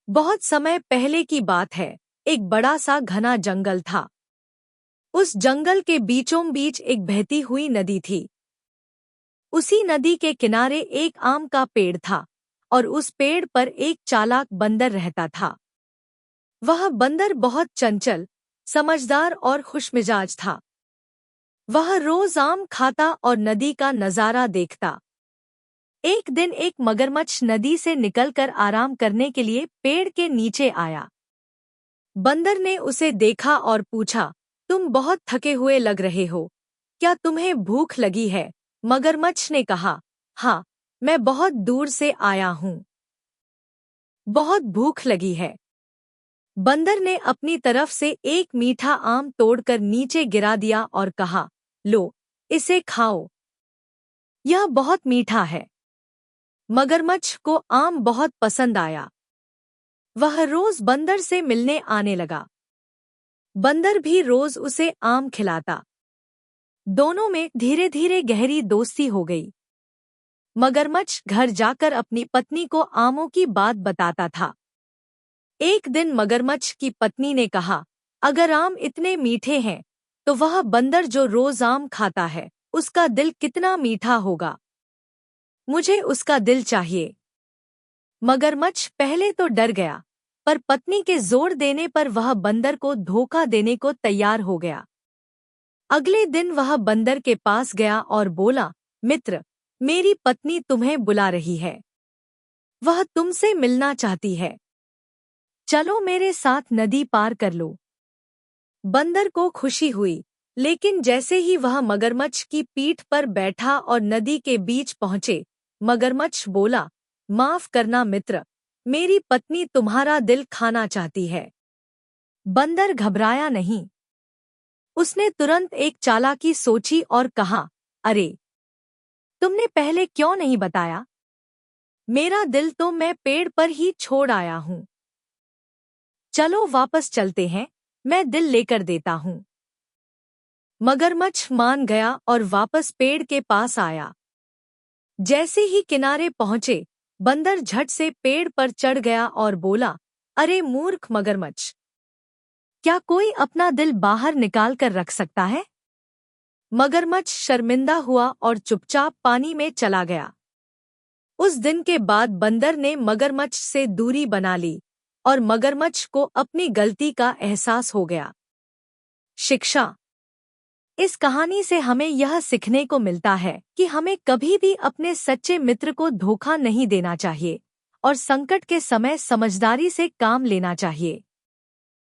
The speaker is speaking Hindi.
बहुत समय पहले की बात है। एक बड़ा सा घना जंगल था। उस जंगल के बीचों बीच एक बहती हुई नदी थी। उसी नदी के किनारे एक आम का पेड़ था और उस पेड़ पर एक चालाक बंदर रहता था। वह बंदर बहुत चंचल, समझदार और खुशमिजाज था। वह रोज आम खाता और नदी का नजारा देखता। एक दिन एक मगरमच्छ नदी से निकलकर आराम करने के लिए पेड़ के नीचे आया। बंदर ने उसे देखा और पूछा, तुम बहुत थके हुए लग रहे हो, क्या तुम्हें भूख लगी है? मगरमच्छ ने कहा, हाँ, मैं बहुत दूर से आया हूँ, बहुत भूख लगी है। बंदर ने अपनी तरफ से एक मीठा आम तोड़कर नीचे गिरा दिया और कहा, लो, इसे खाओ, यह बहुत मीठा है। मगरमच्छ को आम बहुत पसंद आया। वह रोज बंदर से मिलने आने लगा। बंदर भी रोज उसे आम खिलाता। दोनों में धीरे धीरे गहरी दोस्ती हो गई। मगरमच्छ घर जाकर अपनी पत्नी को आमों की बात बताता था। एक दिन मगरमच्छ की पत्नी ने कहा, अगर आम इतने मीठे हैं तो वह बंदर जो रोज आम खाता है, उसका दिल कितना मीठा होगा। मुझे उसका दिल चाहिए। मगरमच्छ पहले तो डर गया, पर पत्नी के जोर देने पर वह बंदर को धोखा देने को तैयार हो गया। अगले दिन वह बंदर के पास गया और बोला, मित्र, मेरी पत्नी तुम्हें बुला रही है। वह तुमसे मिलना चाहती है। चलो मेरे साथ नदी पार कर लो। बंदर को खुशी हुई, लेकिन जैसे ही वह मगरमच्छ की पीठ पर बैठा और नदी के बीच पहुंचे, मगरमच्छ बोला, माफ करना मित्र, मेरी पत्नी तुम्हारा दिल खाना चाहती है। बंदर घबराया नहीं। उसने तुरंत एक चालाकी सोची और कहा, अरे, तुमने पहले क्यों नहीं बताया? मेरा दिल तो मैं पेड़ पर ही छोड़ आया हूँ। चलो वापस चलते हैं, मैं दिल लेकर देता हूँ। मगरमच्छ मान गया और वापस पेड़ के पास आया। जैसे ही किनारे पहुंचे, बंदर झट से पेड़ पर चढ़ गया और बोला, अरे मूर्ख मगरमच्छ, क्या कोई अपना दिल बाहर निकाल कर रख सकता है? मगरमच्छ शर्मिंदा हुआ और चुपचाप पानी में चला गया। उस दिन के बाद बंदर ने मगरमच्छ से दूरी बना ली और मगरमच्छ को अपनी गलती का एहसास हो गया। शिक्षा। इस कहानी से हमें यह सीखने को मिलता है कि हमें कभी भी अपने सच्चे मित्र को धोखा नहीं देना चाहिए और संकट के समय समझदारी से काम लेना चाहिए।